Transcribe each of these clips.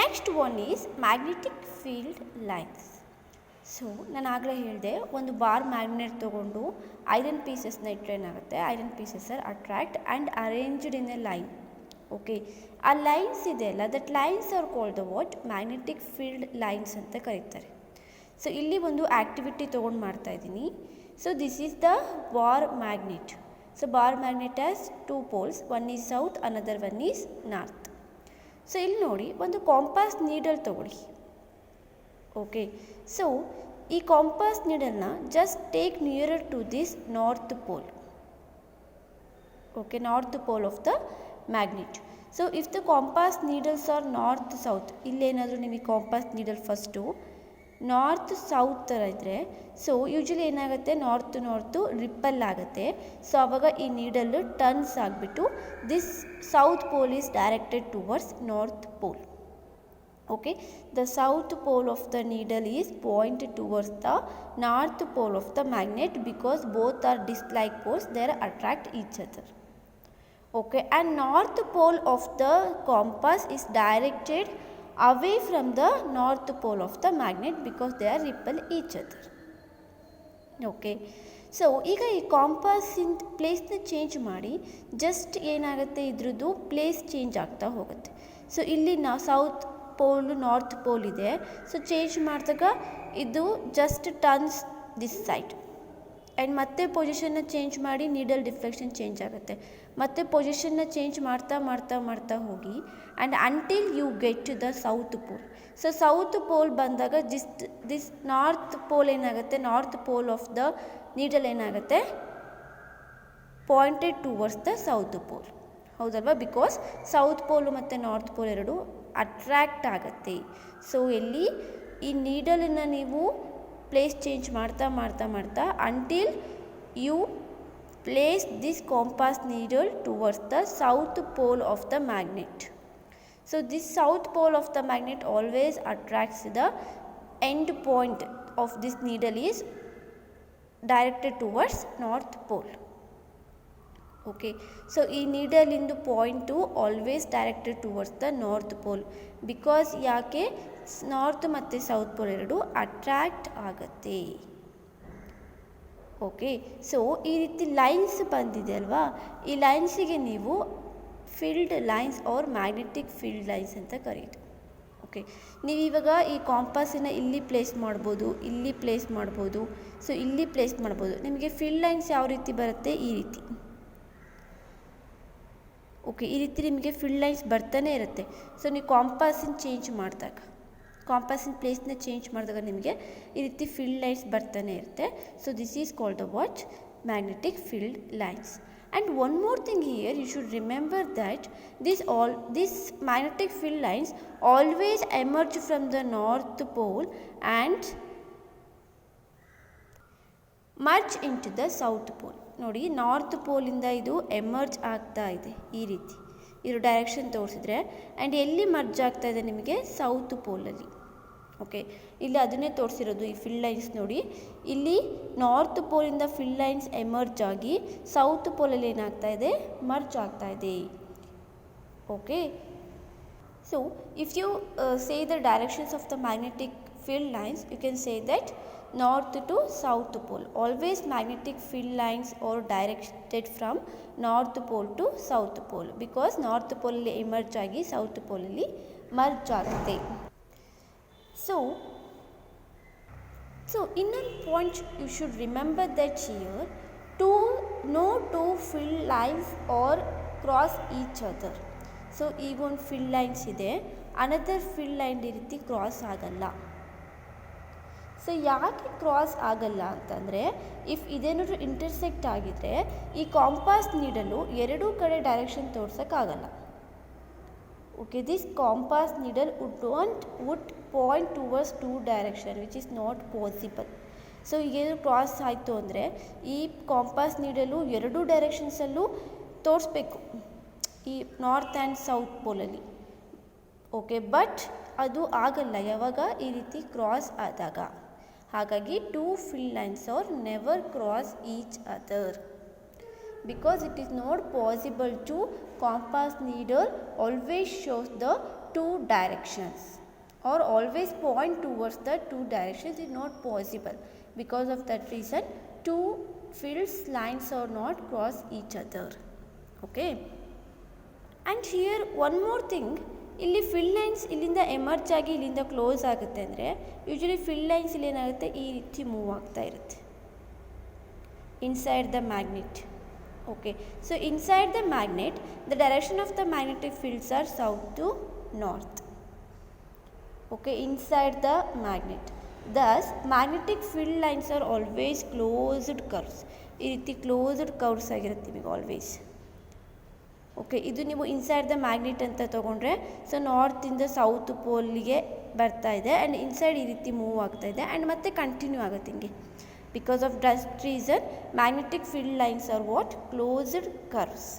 Next one is magnetic field lines. So ನಾನು ಆಗಲೇ ಹೇಳಿದೆ, ಒಂದು ಬಾರ್ ಮ್ಯಾಗ್ನೆಟ್ ತೊಗೊಂಡು ಐರನ್ ಪೀಸಸ್ನ ಇಟ್ಟರೆ ಏನಾಗುತ್ತೆ, iron pieces are attract and arranged in a line. Okay, ಆ ಲೈನ್ಸ್ ಇದೆಯಲ್ಲ, that lines are called the what, magnetic field lines ಅಂತ ಕರೀತಾರೆ. ಸೊ ಇಲ್ಲಿ ಒಂದು ಆ್ಯಕ್ಟಿವಿಟಿ ತೊಗೊಂಡು ಮಾಡ್ತಾಯಿದ್ದೀನಿ. So this is the bar magnet. So bar magnet has 2 poles, one is south, another one is north. So ಇಲ್ಲಿ ನೋಡಿ, ಒಂದು ಕಾಂಪಾಸ್ ನೀಡಲ್ ತೊಗೊಳ್ಳಿ. ಓಕೆ, ಸೊ ಈ ಕಾಂಪಾಸ್ ನೀಡಲ್ನ just take nearer to this north pole. Okay, north pole of the magnet. So if the compass needles are north south, ಇಲ್ಲೇನಾದರೂ ನಿಮಗೆ compass needle first north south ಥರ ಇದ್ದರೆ, so usually ಏನಾಗುತ್ತೆ, north ripple ಆಗುತ್ತೆ. So ಆವಾಗ ಈ needle turns ಆಗಿಬಿಟ್ಟು this south pole is directed towards north pole. Okay, the south pole of the needle is pointed towards the north pole of the magnet because both are disk-like poles, they attract each other. Okay, and north pole of the compass is directed away from the north pole of the magnet because they are repel each other. Okay, so ಈಗ ಈ ಕಾಂಪಾಸಿನ ಪ್ಲೇಸ್ನ change ಮಾಡಿ just ಏನಾಗುತ್ತೆ, ಇದ್ರದ್ದು place change ಆಗ್ತಾ ಹೋಗುತ್ತೆ. So ಇಲ್ಲಿ ನಾವು south pole north pole ಇದೆ. ಸೊ ಚೇಂಜ್ ಮಾಡಿದಾಗ ಇದು just turns this side and ಮತ್ತೆ ಪೊಸಿಷನ್ನ ಚೇಂಜ್ ಮಾಡಿ ನೀಡಲ್ ಡಿಫ್ಲೆಕ್ಷನ್ ಚೇಂಜ್ ಆಗುತ್ತೆ. ಮತ್ತೆ ಪೊಸಿಷನ್ನ ಚೇಂಜ್ ಮಾಡ್ತಾ ಮಾಡ್ತಾ ಮಾಡ್ತಾ ಹೋಗಿ and until you get to the south pole. So south pole ಬಂದಾಗ ದಿಸ್ ನಾರ್ತ್ ಪೋಲ್ ಏನಾಗುತ್ತೆ, north pole of the needle ಏನಾಗುತ್ತೆ, pointed towards the south pole. ಹೌದಲ್ವಾ, ಬಿಕಾಸ್ ಸೌತ್ ಪೋಲು ಮತ್ತು ನಾರ್ತ್ ಪೋಲ್ ಎರಡು ಅಟ್ರ್ಯಾಕ್ಟ್ ಆಗುತ್ತೆ. ಸೊ ಎಲ್ಲಿ ಈ ನೀಡಲನ್ನು ನೀವು ಪ್ಲೇಸ್ ಚೇಂಜ್ ಮಾಡ್ತಾ ಮಾಡ್ತಾ ಮಾಡ್ತಾ until you place this compass needle towards the south pole of the magnet. So this south pole of the magnet always attracts the end point of this needle is directed towards north pole. Okay, so ಈ ನೀಡಲಿಂದು point always directed towards the north pole. Because ಯಾಕೆ, north ಮತ್ತು south pole ಎರಡು attract ಆಗುತ್ತೆ. Okay, so ಈ ರೀತಿ lines ಬಂದಿದೆ ಅಲ್ವಾ, ಈ ಲೈನ್ಸಿಗೆ ನೀವು field lines R magnetic field lines ಅಂತ ಕರೀತು. ಓಕೆ, ನೀವಿವಾಗ ಈ ಕಾಂಪಾಸನ್ನು ಇಲ್ಲಿ ಪ್ಲೇಸ್ ಮಾಡ್ಬೋದು, ಇಲ್ಲಿ ಪ್ಲೇಸ್ ಮಾಡ್ಬೋದು, ಸೊ ಇಲ್ಲಿ ಪ್ಲೇಸ್ ಮಾಡ್ಬೋದು. ನಿಮಗೆ ಫೀಲ್ಡ್ ಲೈನ್ಸ್ ಯಾವ ರೀತಿ ಬರುತ್ತೆ, ಈ ರೀತಿ. ಓಕೆ, ಈ ರೀತಿ ನಿಮಗೆ ಫೀಲ್ಡ್ ಲೈನ್ಸ್ ಬರ್ತಾನೆ ಇರುತ್ತೆ. ಸೊ ನೀವು ಕಾಂಪಾಸಿನ ಚೇಂಜ್ ಮಾಡಿದಾಗ, ಕಾಂಪಾಸಿನ ಪ್ಲೇಸ್ನ ಚೇಂಜ್ ಮಾಡಿದಾಗ ನಿಮಗೆ ಈ ರೀತಿ ಫೀಲ್ಡ್ ಲೈನ್ಸ್ ಬರ್ತಾನೆ ಇರುತ್ತೆ. So this is called the what, magnetic field lines. And one more thing here, you should remember that this magnetic field lines always emerge from the north pole and merge into the south pole. ನೋಡಿ, north ಪೋಲಿಂದ ಇದು emerge ಆಗ್ತಾ ಇದೆ ಈ ರೀತಿ, ಇರೋ direction ತೋರಿಸಿದ್ರೆ. And ಎಲ್ಲಿ merge ಆಗ್ತಾ ಇದೆ ನಿಮಗೆ, ಸೌತ್ ಪೋಲಲ್ಲಿ. ಓಕೆ, ಇಲ್ಲಿ ಅದನ್ನೇ ತೋರಿಸಿರೋದು ಈ ಫೀಲ್ಡ್ ಲೈನ್ಸ್ ನೋಡಿ. ಇಲ್ಲಿ ನಾರ್ತ್ ಪೋಲಿಂದ ಫೀಲ್ಡ್ ಲೈನ್ಸ್ ಎಮರ್ಜ್ ಆಗಿ ಸೌತ್ ಪೋಲಲ್ಲಿ ಏನಾಗ್ತಾ ಇದೆ, ಮರ್ಜ್ ಆಗ್ತಾ ಇದೆ. Okay, so if you say the directions of the magnetic field lines, you can say that north to south pole. Always magnetic field lines are directed from north pole to south pole because north pole alli emerge agi south pole alli merge agutte. So innone point you should remember that here no two field lines or cross each other. So ಈಗ ಒಂದು field lines ಇದೆ, another field line ಈ ರೀತಿ cross ಆಗಲ್ಲ. So ಯಾಕೆ cross ಆಗಲ್ಲ ಅಂತಂದರೆ, if ಇದೇನಾದರೂ intersect ಆಗಿದ್ರೆ ಈ ಕಾಂಪಾಸ್ ನೀಡಲು ಎರಡೂ ಕಡೆ ಡೈರೆಕ್ಷನ್ ತೋರ್ಸೋಕ್ಕಾಗಲ್ಲ. Okay, this compass needle would point towards two direction which is not possible. So ಈಗೇನು ಕ್ರಾಸ್ ಆಯಿತು ಅಂದರೆ ಈ ಕಾಂಪಾಸ್ ನೀಡಲು ಎರಡೂ ಡೈರೆಕ್ಷನ್ಸಲ್ಲೂ ತೋರಿಸ್ಬೇಕು, ಈ ನಾರ್ತ್ ಆ್ಯಂಡ್ ಸೌತ್ ಪೋಲಲ್ಲಿ. ಓಕೆ, ಬಟ್ ಅದು ಆಗಲ್ಲ ಯಾವಾಗ ಈ ರೀತಿ ಕ್ರಾಸ್ ಆದಾಗ. ಹಾಗಾಗಿ two field lines are never cross each other because it is not possible to compass needle always shows the two directions or always point towards the two directions is not possible. Because of that reason, two field lines are not cross each other. Okay, and here one more thing, ಇಲ್ಲಿ fill lines ಇಲ್ಲಿಂದ emerge ಆಗಿ ಇಲ್ಲಿಂದ close ಆಗುತ್ತೆ ಅಂದರೆ usually fill lines ಇಲ್ಲಿ ಏನಾಗುತ್ತೆ, ಈ ರೀತಿ ಮೂವ್ ಆಗ್ತಾ ಇರುತ್ತೆ inside the magnet. Okay, so inside the magnet the direction of the magnetic fields are south to north. Okay, inside the magnet thus magnetic field lines are always closed curves. ಈ ರೀತಿ closed curves ಆಗಿರುತ್ತೆ ನಿಮಗೆ always. Okay, ಇದು ನೀವು inside the magnet ಅಂತ ತೊಗೊಂಡ್ರೆ so ನಾರ್ತಿಂದ south ಪೋಲ್ಗೆ ಬರ್ತಾ ಇದೆ ಆ್ಯಂಡ್ ಇನ್ಸೈಡ್ ಈ ರೀತಿ ಮೂವ್ ಆಗ್ತಾ ಇದೆ ಆ್ಯಂಡ್ ಮತ್ತೆ ಕಂಟಿನ್ಯೂ ಆಗುತ್ತೆ ಹಿಂಗೆ. Because of that reason magnetic field lines R what closed curves.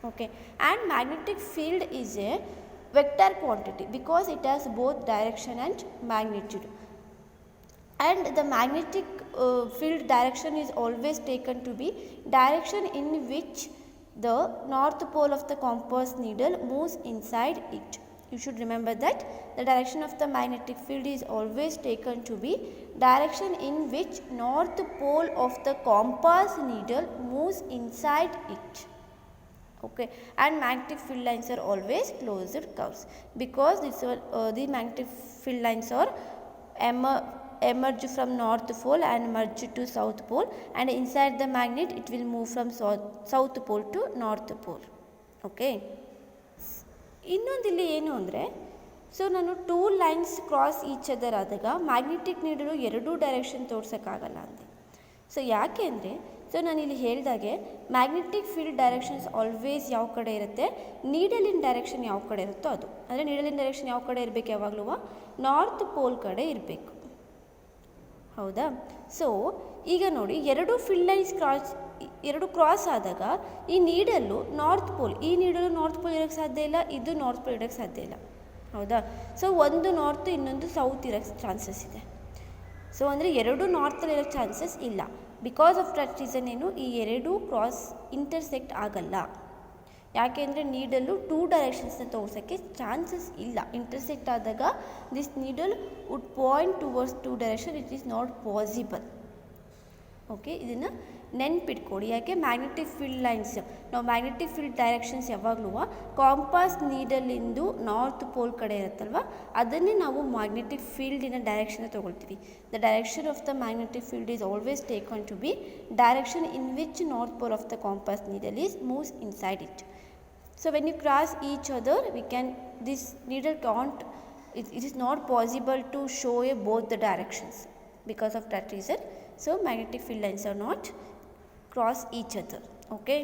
Okay, and magnetic field is A vector quantity because it has both direction and magnitude. And the magnetic field direction is always taken to be direction in which the north pole of the compass needle moves inside it. You should remember that the direction of the magnetic field is always taken to be direction in which north pole of the compass needle moves inside it. Okay, and magnetic field lines are always closed curves because these magnetic field lines are emerge from north pole and merge to south pole, and inside the magnet it will move from south pole to north pole. Okay, ಇನ್ನೊಂದಿಲ್ಲಿ ಏನು ಅಂದರೆ, so ನಾನು two lines cross each other ಆದಾಗ magnetic ನೀಡಲು ಎರಡೂ direction ತೋರ್ಸೋಕ್ಕಾಗಲ್ಲ ಅಂದೆ. So ಯಾಕೆ ಅಂದರೆ, so ನಾನು ಇಲ್ಲಿ ಹೇಳಿದಾಗೆ ಮ್ಯಾಗ್ನೆಟಿಕ್ ಫೀಲ್ಡ್ ಡೈರೆಕ್ಷನ್ಸ್ ಆಲ್ವೇಸ್ ಯಾವ ಕಡೆ ಇರುತ್ತೆ, ನೀಡಲಿನ ಡೈರೆಕ್ಷನ್ ಯಾವ ಕಡೆ ಇರುತ್ತೋ ಅದು. ಅಂದರೆ ನೀಡಲಿನ ಡೈರೆಕ್ಷನ್ ಯಾವ ಕಡೆ ಇರಬೇಕು, ಯಾವಾಗಲೂ ನಾರ್ತ್ ಪೋಲ್ ಕಡೆ ಇರಬೇಕು. ಹೌದಾ? ಸೊ ಈಗ ನೋಡಿ, ಎರಡು ಕ್ರಾಸ್ ಆದಾಗ ಈ ನೀಡಲ್ಲು ನಾರ್ತ್ ಪೋಲ್, ಈ ನೀಡಲು ನಾರ್ತ್ ಪೋಲ್ ಇರೋಕ್ಕೆ ಸಾಧ್ಯ ಇಲ್ಲ, ಇದು ನಾರ್ತ್ ಪೋಲ್ ಇರೋಕ್ಕೆ ಸಾಧ್ಯ ಇಲ್ಲ. ಹೌದಾ? ಸೊ ಒಂದು ನಾರ್ತ್ ಇನ್ನೊಂದು ಸೌತ್ ಇರೋಕ್ಕೆ ಚಾನ್ಸಸ್ ಇದೆ. ಸೊ ಅಂದರೆ ಎರಡು ನಾರ್ತಲ್ಲಿ ಇರೋಕ್ಕೆ ಚಾನ್ಸಸ್ ಇಲ್ಲ. ಬಿಕಾಸ್ ಆಫ್ ದಟ್ ರೀಸನ್ ಏನು, ಈ ಎರಡೂ ಕ್ರಾಸ್ ಇಂಟರ್ಸೆಕ್ಟ್ ಆಗಲ್ಲ. ಯಾಕೆ ಅಂದರೆ ನೀಡಲ್ಲು ಟೂ ಡೈರೆಕ್ಷನ್ಸ್ನ ತೋರ್ಸೋಕ್ಕೆ ಚಾನ್ಸಸ್ ಇಲ್ಲ. ಇಂಟರ್ಸೆಕ್ಟ್ ಆದಾಗ this needle would point towards two direction, it is not possible. Okay, ಇದನ್ನು ನೆನ್ಪಿಟ್ಕೊಡಿ. ಯಾಕೆ, ಮ್ಯಾಗ್ನೆಟಿಕ್ ಫೀಲ್ಡ್ ಲೈನ್ಸ್, ನಾವು ಮ್ಯಾಗ್ನೆಟಿಕ್ ಫೀಲ್ಡ್ ಡೈರೆಕ್ಷನ್ಸ್ ಯಾವಾಗಲೂ ಕಾಂಪಾಸ್ ನೀಡಲಿಂದು ನಾರ್ತ್ ಪೋಲ್ ಕಡೆ ಇರುತ್ತಲ್ವ, ಅದನ್ನೇ ನಾವು ಮ್ಯಾಗ್ನೆಟಿಕ್ ಫೀಲ್ಡಿನ ಡೈರೆಕ್ಷನ್ ತೊಗೊಳ್ತೀವಿ. The direction of the magnetic field is always taken to be direction in which north pole of the compass needle is moves inside it. So when you cross each other, this needle can't, it is not possible to show both the directions. Because of that reason, so magnetic field lines are not cross each other. Okay.